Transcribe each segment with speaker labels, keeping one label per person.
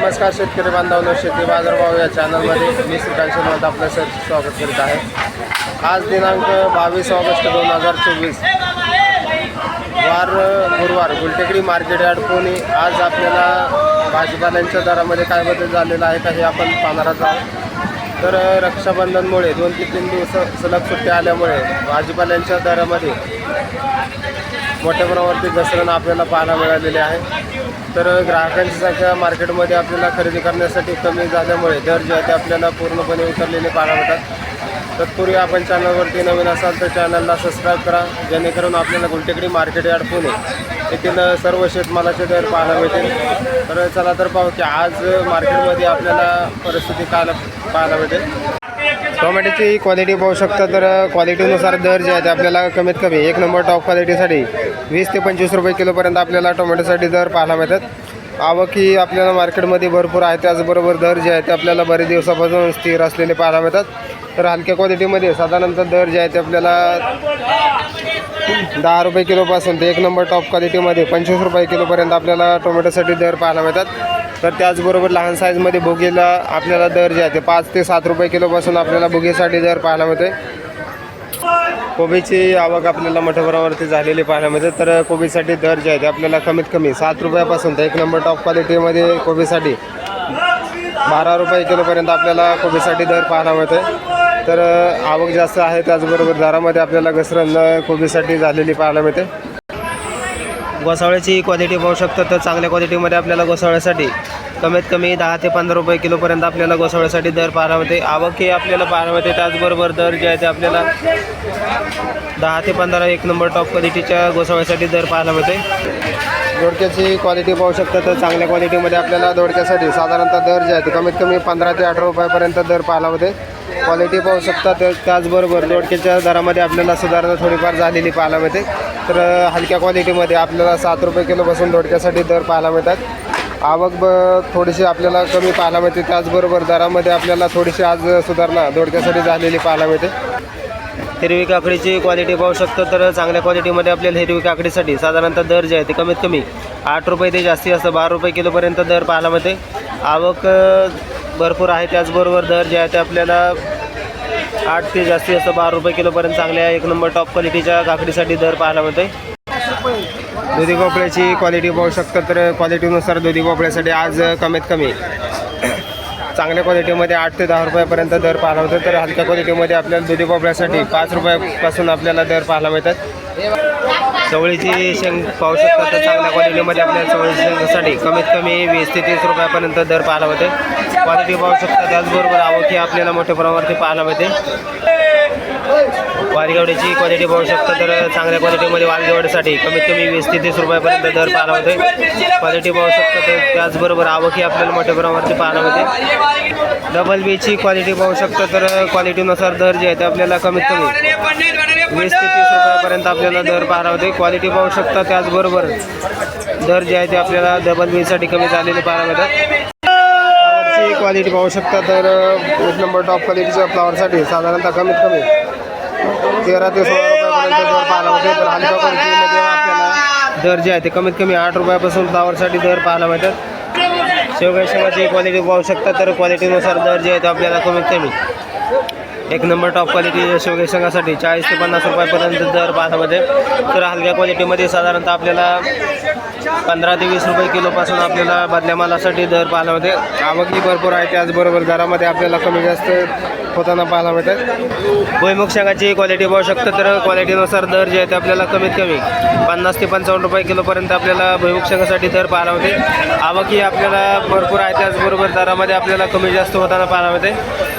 Speaker 1: नमस्कार शेतकरी बांधवांनो, शेती बाजारभाव या चॅनलमध्ये मी श्रीकांत शेनवत आपलं स्वागत करीत आहे। आज दिनांक 22 ऑगस्ट 2024 वार गुरुवार गुलटेकडी मार्केट यार्ड पुणे। आज आपल्याला भाजीपाल्यांच्या दरामध्ये काय बदल झालेला आहे का हे आपण पाहणार आहोत। तर रक्षाबंधनमुळे 2 ते 3 दिवस सलग सुट्ट्या आल्यामुळे भाजीपाल्यांच्या दरामध्ये मोठ्या प्रमाणावरती घसरण आपल्याला पाहायला मिळालेली आहे। तर ग्राहकांची संख्या मार्केटमध्ये आपल्याला खरेदी करण्यासाठी कमी झाल्यामुळे दर जे आहे ते आपल्याला पूर्णपणे उतरलेले पाहायला मिळतात। तत्पूर्वी आपण चॅनलवरती नवीन असाल तर चॅनलला सबस्क्राईब करा, जेणेकरून आपल्याला गुलटेकडी मार्केट यार्ड पुणे येथील सर्व शेतमालाचे दर पाहायला मिळतील। तर चला तर पाहू की आज मार्केटमध्ये आपल्याला परिस्थिती काय पाहायला मिळते। टोमॅटोची क्वालिटी पाहू शकता, तर क्वालिटीनुसार दर जे आहे ते आपल्याला कमीत कमी 1 नंबर टॉप क्वालिटीसाठी 20 ते 25 रुपये किलोपर्यंत आपल्याला टोमॅटोसाठी दर पाहायला मिळतात। आवक ही आपल्याला मार्केटमध्ये भरपूर आहे, त्याचबरोबर दर जे आहे ते आपल्याला बरेच दिवसापासून स्थिर असलेले पाहायला मिळतात। तर हलक्या क्वालिटीमध्ये साधारणतः दर जे आहे ते आपल्याला 10 रुपये किलोपासून ते 1 नंबर टॉप क्वालिटीमध्ये 25 रुपये किलोपर्यंत आपल्याला टोमॅटोसाठी दर पाहायला मिळतात। तर त्याचबरोबर लहान साईजमध्ये भोगीला आपल्याला दर जे आहे ते 5 ते 7 रुपये किलोपासून आपल्याला भोगीसाठी दर पाहायला मिळते। कोबीची आवक आपल्याला मोठ्या प्रमाणावरती झालेली पाहायला मिळते। तर कोबीसाठी दर जे आहे ते आपल्याला कमीत कमी 7 रुपयापासून ते 1 नंबर टॉप क्वालिटीमध्ये कोबीसाठी 12 रुपये किलोपर्यंत आपल्याला कोबीसाठी दर पाहायला मिळते। तर आवक जास्त आहे, त्याचबरोबर दरामध्ये आपल्याला घसरण कोबीसाठी झालेली पाहायला मिळते। गोसावळ्याची क्वालिटी पाहू शकतो, तर चांगल्या क्वालिटीमध्ये आपल्याला गोसावळ्यासाठी कमीत कमी 10 ते 15 रुपये किलोपर्यंत आपल्याला गोसावळ्यासाठी दर पाहायला मिळते। आवक ही आपल्याला पाहायला मिळते, त्याचबरोबर दर जे आहे ते आपल्याला 10 ते 15 1 नंबर टॉप क्वालिटीच्या गोसावळ्यासाठी दर पाहायला मिळते। दोडक्याची क्वालिटी पाहू शकता, तर चांगल्या क्वालिटीमध्ये आपल्याला दोडक्यासाठी साधारणतः दर जे आहे ते कमीत कमी 15 ते 18 रुपयापर्यंत दर पाहायला मिळते। क्वालिटी पाहू शकता, तर त्याचबरोबर दोडक्याच्या दरामध्ये आपल्याला सुधारणा थोडीफार झालेली पाहायला मिळते। तर हलक्या क्वालिटीमध्ये आपल्याला 7 रुपये किलोपासून दोडक्यासाठी दर पाहायला मिळतात। आवक थोडीशी आपल्याला कमी पाहायला मिळते, त्याचबरोबर दरामध्ये आपल्याला थोडीशी आज सुधारणा दोडक्यासाठी झालेली पाहायला मिळते। हिरवी काकडीची क्वालिटी पाहू शकतो, तर चांगल्या क्वालिटीमध्ये आपल्याला हिरवी काकडीसाठी साधारणतः दर जे आहे ते कमीत कमी 8 रुपये ते जास्तीत जास्त 12 रुपये किलोपर्यंत दर पाहायला मिळते। आवक भरपूर आहे, त्याचबरोबर दर जे आहे ते आपल्याला 8 ते जास्तीत जास्त 12 रुपये किलोपर्यंत चांगल्या 1 नंबर टॉप क्वालिटीच्या काकडीसाठी दर पाहायला मिळते। दुधी भोपळ्याची क्वालिटी पाहू शकतो, तर क्वालिटीनुसार दुधी भोपळ्यासाठी आज कमीत कमी चांगल्या क्वालिटीमध्ये 8 ते 10 रुपयापर्यंत दर पाहायला मिळतो। तर हलक्या क्वालिटीमध्ये आपल्याला दुधी भोपळ्यासाठी 5 रुपयापासून आपल्याला दर पाहायला मिळतात। चवळीची शेंग पाहू शकता, तर चांगल्या क्वालिटीमध्ये आपल्याला चवळीची शेंगासाठी कमीत कमी 20 ते 30 रुपयापर्यंत दर पाहायला मिळते। क्वालिटी पाहू शकता, त्याचबरोबर आवक ही आपल्याला मोठ्या प्रमाणावरती पाहायला मिळते। वालगेवड्याची क्वालिटी पाहू शकता, तर चांगल्या क्वालिटीमध्ये वालगेवड्यासाठी कमीत कमी 20 ते 30 रुपयापर्यंत दर पाहायला मिळते। क्वालिटी पाहू शकता, तर त्याचबरोबर आवक ही आपल्याला मोठ्या प्रमाणावरती पाहायला मिळते। डबल बीची क्वालिटी पाहू शकता, तर क्वालिटीनुसार दर जे आहे ते आपल्याला कमीत कमी 20 ते 30 रुपयापर्यंत आपल्याला दर पाहायला मिळते। क्वालिटी पाहू शकता, त्याचबरोबर दर जे आहे ते आपल्याला डबल बीसाठी कमी झालेले पाहायला मिळतात। क्वालिटी पाहू शकता, तर 1 नंबर टॉप क्वालिटीच्या फ्लावरसाठी साधारणतः कमीत कमी 13 ते 16 रुपयापर्यंत दर पाहायला मिळते। तर हलक्या क्वालिटीमध्ये आपल्याला दर जे आहे ते कमीत कमी 8 रुपयापासून फ्लावरसाठी दर पाहायला मिळतात। शेवगाची क्वालिटी पाहू शकता, तर क्वालिटीनुसार दर जे आहे ते आपल्याला कमीत कमी 1 नंबर टॉप क्वालिटी शेवगे शेंगासाठी 40 ते 50 रुपयापर्यंत दर पाहायला मिळते। तर हलक्या क्वालिटीमध्ये साधारणतः आपल्याला 15 ते 20 रुपये किलोपासून आपल्याला बदल्या मालासाठी दर पाहायला मिळते। आवकही भरपूर आहे, त्याचबरोबर दरामध्ये आपल्याला कमी जास्त होताना पाहायला मिळतात। भुईमुग शेंगाची क्वालिटी पाहू शकता, तर क्वालिटीनुसार दर जे आहे ते आपल्याला कमीत कमी 50 ते 55 रुपये किलोपर्यंत आपल्याला भुईमुग शेंगासाठी दर पाहायला मिळते। आवकही आपल्याला भरपूर आहे, त्याचबरोबर दरामध्ये आपल्याला कमी जास्त होताना पाहायला मिळते।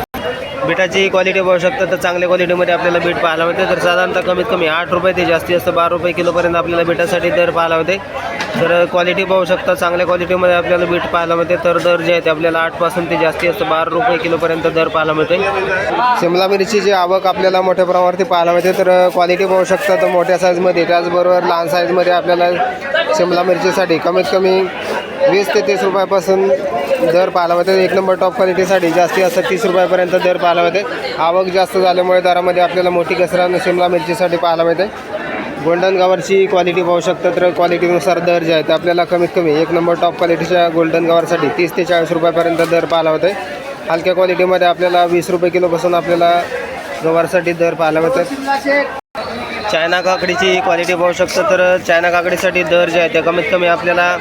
Speaker 1: बीटाची क्वालिटी पाहू शकता, तर चांगल्या क्वालिटीमध्ये आपल्याला बीट पाहायला मिळते। तर साधारणतः कमीत कमी 8 रुपये ते जास्तीत जास्त 12 रुपये किलोपर्यंत आपल्याला बीटासाठी दर पाहायला मिळते। तर क्वालिटी पाहू शकता, चांगल्या क्वालिटीमध्ये आपल्याला बीट पाहायला मिळते। तर दर जे आहे ते आपल्याला 8 पासून ते जास्तीत जास्त 12 रुपये किलोपर्यंत दर पाहायला मिळते। शिमला मिरचीची आवक आपल्याला मोठ्या प्रमाणावरती पाहायला मिळते। तर क्वालिटी पाहू शकता, तर मोठ्या साईजमध्ये त्याचबरोबर लहान साईजमध्ये आपल्याला शिमला मिरचीसाठी कमीत कमी 20 ते 30 रुपयापासून दर पाहायला मिळते। 1 नंबर टॉप क्वालिटीसाठी जास्तीत जास्त 30 रुपयापर्यंत दर पाहायला मिळते। आवक जास्त झाल्यामुळे दरामध्ये आपल्याला मोठी घसरण शिमला मिरचीसाठी पाहायला मिळते। गोल्डन गवारची क्वालिटी पाहू शकता तर क्वालिटीनुसार दर जे आहेत आपल्याला कमीत कमी एक नंबर टॉप क्वालिटीच्या गोल्डन गवारसाठी 30 ते 40 रुपयापर्यंत दर पाहायला होते. हलक्या क्वालिटीमध्ये आपल्याला 20 रुपये किलोपासून आपल्याला गवारसाठी दर पाहायला होतात. चायना काकडीची क्वालिटी पाहू शकता तर चायना काकडीसाठी दर जे आहे ते कमीत कमी आपल्याला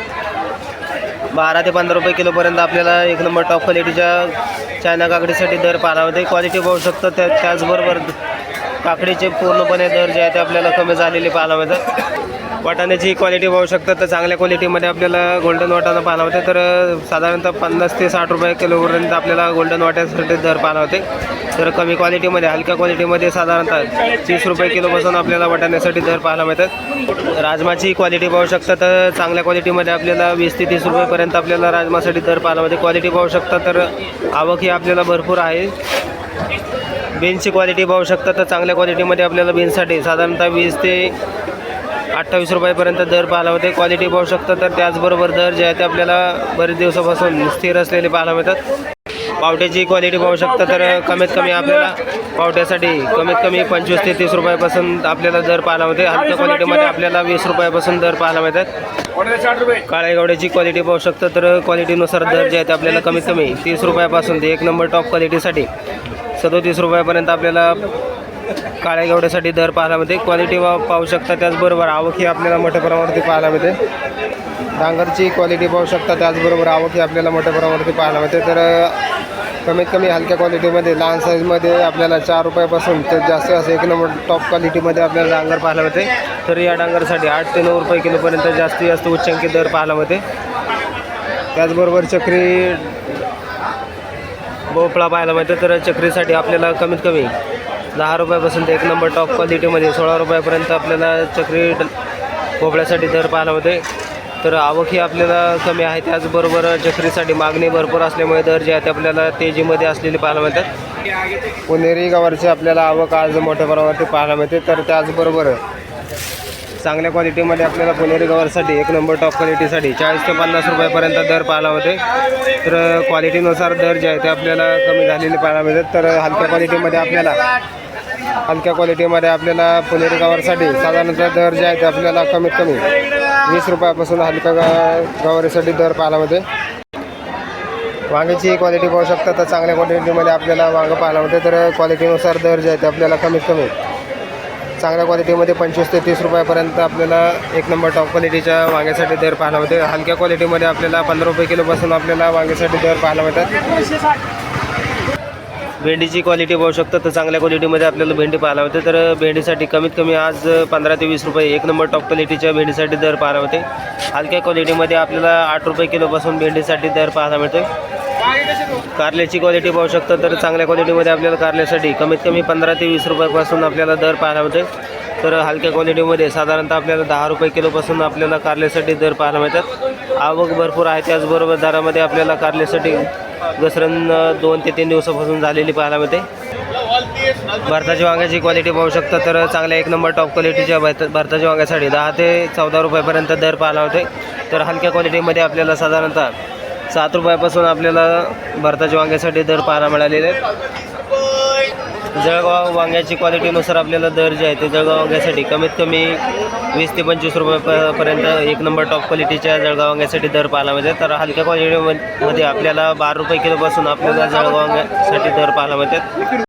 Speaker 1: 12 ते 15 रुपये किलोपर्यंत आपल्याला एक नंबर टॉप क्वालिटीच्या चायना काकडीसाठी दर पाहायला होते. क्वालिटी पाहू शकता त्याचबरोबर काकडीचे पूर्णपणे दर जे आहे ते आपल्याला कमी झालेले पाहायला मिळतात. वाटाण्याची क्वालिटी पाहू शकता तर चांगल्या क्वालिटीमध्ये आपल्याला गोल्डन वाटाणा पाहायला होते तर साधारणतः 50 ते 60 रुपये किलोपर्यंत आपल्याला गोल्डन वाट्यासाठी दर पाहायला होते. तर कमी क्वालिटीमध्ये हलक्या क्वालिटीमध्ये साधारणतः 30 रुपये किलोपासून आपल्याला वाटाण्यासाठी दर पाहायला मिळतात. राजमाची क्वालिटी पाहू शकता तर चांगल्या क्वालिटीमध्ये आपल्याला 20 ते 30 रुपयेपर्यंत आपल्याला राजमासाठी दर पाहायला मिळते. क्वालिटी पाहू शकता तर आवक ही आपल्याला भरपूर आहे. बीन्सची क्वालिटी पाहू शकता तर चांगल्या क्वालिटीमध्ये आपल्याला बीन्ससाठी साधारणतः 20 ते 28 रुपयापर्यंत दर पाहायला होते. क्वालिटी पाहू शकता तर त्याचबरोबर दर जे आहे ते आपल्याला बरेच दिवसापासून स्थिर असलेले पाहायला मिळतात. पावट्याची क्वालिटी पाहू शकता तर कमीत कमी आपल्याला पावट्यासाठी कमीत कमी 25 ते 30 रुपयापासून आपल्याला दर पाहायला होते. हलक्या क्वालिटीमध्ये आपल्याला 20 रुपयापासून दर पाहायला मिळतात. काळ्या गवड्याची क्वालिटी पाहू शकता तर क्वालिटीनुसार दर जे आहे ते आपल्याला कमीत कमी 30 रुपयापासून ते एक नंबर टॉप क्वालिटीसाठी 37 रुपयापर्यंत आपल्याला काळ्या गवड्यासाठी दर पाहायला मिळते. क्वालिटी पाहू शकता त्याचबरोबर आवक ही आपल्याला मोठ्या प्रमाणावरती पाहायला मिळते. डांगरची क्वालिटी पाहू शकता त्याचबरोबर आवक ही आपल्याला मोठ्या प्रमाणावरती पाहायला मिळते. तर कमीत कमी हलक्या क्वालिटीमध्ये लहान साईजमध्ये आपल्याला 4 रुपयापासून ते जास्त असं एक नंबर टॉप क्वालिटीमध्ये आपल्याला डांगर पाहायला मिळते. तर या डांगरसाठी 8 ते 9 रुपये किलोपर्यंत जास्तीत जास्त उच्चांकी दर पाहायला मिळते. त्याचबरोबर चक्री भोपळा पाहायला मिळते. तर चक्रीसाठी आपल्याला कमीत कमी 10 रुपयापासून ते एक नंबर टॉप क्वालिटीमध्ये 16 रुपयापर्यंत आपल्याला चक्री भोपळ्यासाठी दर पाहायला मिळते. तर आवक ही आपल्याला कमी आहे. त्याचबरोबर चक्रीसाठी मागणी भरपूर असल्यामुळे दर जे आहे ते आपल्याला तेजीमध्ये असलेले पाहायला मिळतात. पुणेरी गवारची आपल्याला आवक आज मोठ्या प्रमाणावरती पाहायला मिळते. तर त्याचबरोबर चांगल्या क्वालिटीमध्ये आपल्याला पुणेरी गवारसाठी एक नंबर टॉप क्वालिटीसाठी 40 ते 50 रुपयापर्यंत दर पाहायला होते. तर क्वालिटीनुसार दर जे आहे ते आपल्याला कमी झालेले पाहायला मिळतात. तर हलक्या क्वालिटीमध्ये आपल्याला पुणेरी गवारसाठी साधारणतः दर जे आहे ते आपल्याला कमीत कमी 20 रुपयापासून हलक्या गवारीसाठी दर पाहायला मिळते. वांग्याची क्वालिटी पाहू शकता तर चांगल्या क्वालिटीमध्ये आपल्याला वांगं पाहायला मिळते. तर क्वालिटीनुसार दर जे आहे ते आपल्याला कमीत कमी चांगल्या क्वालिटीमध्ये 25 ते 30 रुपयापर्यंत आपल्याला एक नंबर टॉप क्वालिटीच्या वांग्यासाठी दर पाहायला मिळते. हलक्या क्वालिटीमध्ये आपल्याला 15 रुपये किलोपासून आपल्याला वांग्यासाठी दर पाहायला मिळतात. भेंडीची क्वालिटी पाहू शकता तर चांगल्या क्वालिटीमध्ये आपल्याला भेंडी पाहायला मिळते. तर भेंडीसाठी कमीत कमी आज 15 ते 20 रुपये एक नंबर टॉप क्वालिटीच्या भेंडीसाठी दर पाहायला मिळते. हलक्या क्वालिटीमध्ये आपल्याला 8 रुपये किलोपासून भेंडीसाठी दर पाहायला मिळते. कारल्याची क्वालिटी पाहू शकता तर चांगल्या क्वालिटीमध्ये आपल्याला कारल्यासाठी कमीत कमी 15 ते 20 रुपयापासून आपल्याला दर पाहायला मिळते. तर हलक्या क्वालिटीमध्ये साधारणतः आपल्याला 10 रुपये किलोपासून आपल्याला कारल्यासाठी दर पाहायला मिळतात. आवक भरपूर आहे. त्याचबरोबर दरामध्ये आपल्याला कारल्यासाठी घसरण 2 ते 3 दिवसापासून झालेली पाहायला मिळते. भारताच्या वांग्याची क्वालिटी पाहू शकता तर चांगल्या एक नंबर टॉप क्वालिटीच्या भारताच्या वांग्यासाठी 10 ते 14 रुपयापर्यंत दर पाहायला मिळते. तर हलक्या क्वालिटीमध्ये आपल्याला साधारणतः 7 रुपयापासून आपल्याला भारताच्या वांग्यासाठी दर पाहायला मिळालेले आहेत. जळगाव वांग्याची क्वालिटीनुसार आपल्याला दर जे आहे ते जळगाव वांग्यासाठी कमीत कमी 20 ते 25 रुपयापर्यंत एक नंबर टॉप क्वालिटीच्या जळगाव वांग्यासाठी दर पाहायला मिळते. तर हलक्या क्वालिटीमध्ये आपल्याला 12 रुपये किलोपासून आपल्याला जळगाव वांग्यासाठी दर पाहायला मिळतात.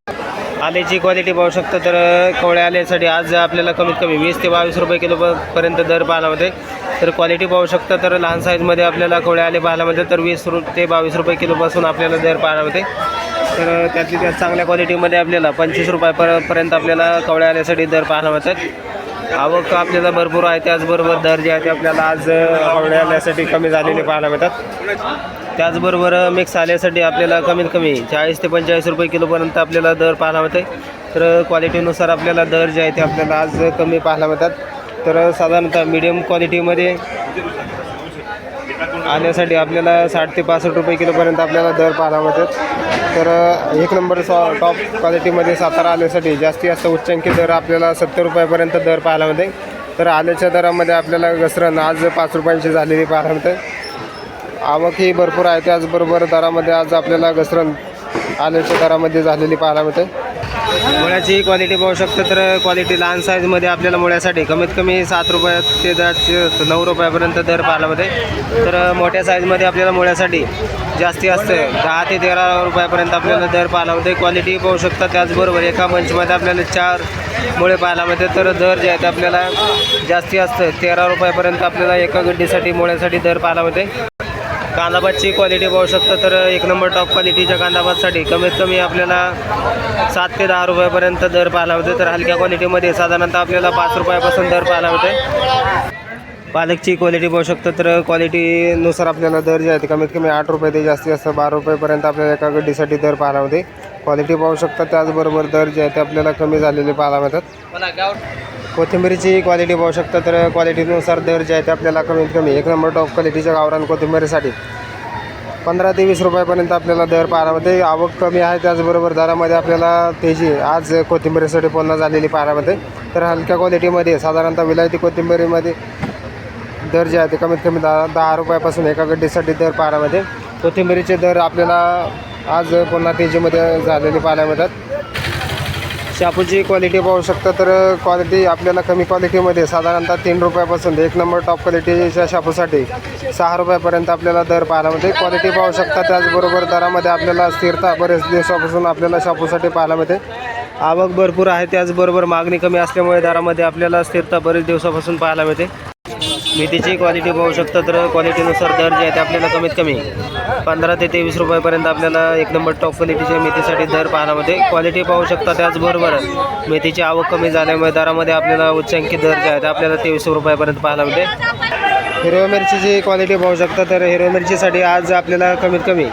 Speaker 1: आल्याची क्वालिटी पाहू शकता तर कवळ्या आल्यासाठी आज आपल्याला कमीत कमी 20 ते 22 रुपये किलोपर्यंत दर पाहायला मिळते. तर क्वालिटी पाहू शकता तर लहान साईजमध्ये आपल्याला कवळ्या आले पाहायला मिळते. तर 20 ते 22 रुपये किलोपासून आपल्याला दर पाहायला मिळते. तर त्यातली त्यात चांगल्या क्वालिटीमध्ये आपल्याला 25 रुपयापर्यंत आपल्याला कवळ्या आल्यासाठी दर पाहायला मिळतात. आवक आपल्याला भरपूर आहे. त्याचबरोबर दर जे आहे ते आपल्याला आज कवळ्या आल्यासाठी कमी झालेले पाहायला मिळतात. त्याचबरोबर मिक्स आल्यासाठी आपल्याला कमीत कमी 40 ते 45 रुपये किलोपर्यंत आपल्याला दर पाहायला मिळते. तर क्वालिटीनुसार आपल्याला दर जे आहे ते आपल्याला आज कमी पाहायला मिळतात. तर साधारणतः मीडियम क्वालिटीमध्ये आल्यासाठी आपल्याला 60 ते 65 रुपये किलोपर्यंत आपल्याला दर पाहायला मिळतात. तर एक नंबर टॉप क्वालिटीमध्ये सातारा आल्यासाठी जास्तीत जास्त उच्चांकी दर आपल्याला 70 रुपयापर्यंत दर पाहायला मिळते. तर आल्याच्या दरामध्ये आपल्याला घसरण आज 5 रुपयांची झालेली पाहायला मिळते. आवक ही भरपूर आहे. त्याचबरोबर दरामध्ये आज आपल्याला घसरण आलूच्या दरामध्ये झालेली पाहायला मिळते. मुळ्याची क्वालिटी पाहू शकतो तर क्वालिटी लहान साईजमध्ये आपल्याला मुळ्यासाठी कमीत कमी 7 रुपये ते 9 रुपयापर्यंत दर पाहायला मिळते. तर मोठ्या साईजमध्ये आपल्याला मुळ्यासाठी जास्ती असते 10 ते 13 रुपयापर्यंत आपल्याला दर पाहायला मिळते. क्वालिटी पाहू शकता. त्याचबरोबर एका मंचमध्ये आपल्याला 4 मुळे पाहायला मिळते. तर दर जे आहेत आपल्याला जास्ती असतं 13 रुपयापर्यंत आपल्याला एका गड्डीसाठी मुळ्यासाठी दर पाहायला मिळते. कांदाभातची क्वालिटी पाहू शकतो तर एक नंबर टॉप क्वालिटीच्या कांदाभातसाठी कमीत कमी आपल्याला 7 ते 10 रुपयापर्यंत दर पाहायला मिळते. तर हलक्या क्वालिटीमध्ये साधारणतः आपल्याला 5 रुपयापासून दर पाहायला मिळते. पालकची क्वालिटी पाहू शकतो तर क्वालिटीनुसार आपल्याला दर जे आहे ते कमीत कमी 8 रुपये ते जास्ती असतं 12 रुपयेपर्यंत आपल्याला एका गड्डीसाठी दर पाहायला मिळते. क्वालिटी पाहू शकता. त्याचबरोबर दर जे आहे ते आपल्याला कमी झालेले पाहायला मिळतात. कोथिंबीरीची क्वालिटी पाहू शकता तर क्वालिटीनुसार दर जे आहे ते आपल्याला कमीत कमी एक नंबर टॉप क्वालिटीच्या गावरान कोथिंबीरीसाठी 15 ते 20 रुपयापर्यंत आपल्याला दर पाहायला मिळते. आवक कमी आहे. त्याचबरोबर दरामध्ये आपल्याला तेजी आज कोथिंबीरीसाठी पुन्हा झालेली पाहायला मिळते. तर हलक्या क्वालिटीमध्ये साधारणतः विलायती कोथिंबीरीमध्ये दर जे आहे ते कमीत कमी 10 रुपयापासून एका गड्डीसाठी दर पाहायला मिळते. कोथिंबीरीचे दर आपल्याला आज पुन्हा तेजीमध्ये झालेली पाहायला मिळतात. शापूची क्वालिटी पाहू शकता तर क्वालिटी आपल्याला कमी क्वालिटीमध्ये साधारणतः 3 रुपयापासून एक नंबर टॉप क्वालिटीच्या शापूसाठी 6 रुपयापर्यंत आपल्याला दर पाहायला मिळते. क्वालिटी पाहू शकता. त्याचबरोबर दरामध्ये आपल्याला स्थिरता बरेच दिवसापासून आपल्याला शापूसाठी पाहायला मिळते. आवक भरपूर आहे. त्याचबरोबर मागणी कमी असल्यामुळे दरामध्ये आपल्याला स्थिरता बरेच दिवसापासून पाहायला मिळते. मेथीची क्वालिटी पाहू शकता तर क्वालिटीनुसार दर जे आहे ते आपल्याला कमीत कमी 15 ते 23 रुपयापर्यंत आपल्याला एक नंबर टॉप क्वालिटीच्या मेथीसाठी दर पाहायला मिळते. क्वालिटी पाहू शकता. त्याचबरोबर मेथीची आवक कमी झाल्यामुळे दरामध्ये आपल्याला उच्चांकी दर जे आहे ते आपल्याला 23 रुपयापर्यंत पाहायला मिळते. हिरव्या मिरचीची क्वालिटी पाहू शकता तर हिरव्या मिरचीसाठी आज आपल्याला कमीत कमी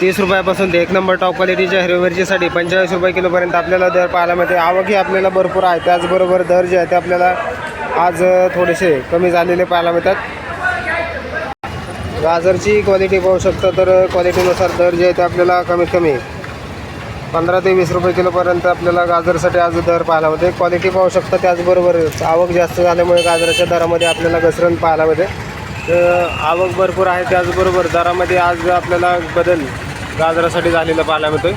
Speaker 1: 30 रुपयापासून ते एक नंबर टॉप क्वालिटीच्या हिरव्या मिरचीसाठी 45 रुपये किलोपर्यंत आपल्याला दर पाहायला मिळते. आवकही आपल्याला भरपूर आहे. त्याचबरोबर दर जे आहे ते आपल्याला आज थोडेसे कमी झालेले पाहायला मिळतात. गाजरची क्वालिटी पाहू शकता तर क्वालिटीनुसार दर जे आहे ते आपल्याला कमीत कमी 15 ते 20 रुपये किलोपर्यंत आपल्याला गाजरसाठी आज दर पाहायला मिळते. क्वालिटी पाहू शकता. त्याचबरोबर आवक जास्त झाल्यामुळे गाजराच्या दरामध्ये आपल्याला घसरण पाहायला मिळते. आवक भरपूर आहे. त्याचबरोबर दरामध्ये आज आपल्याला बदल गाजरासाठी झालेला पाहायला मिळतो.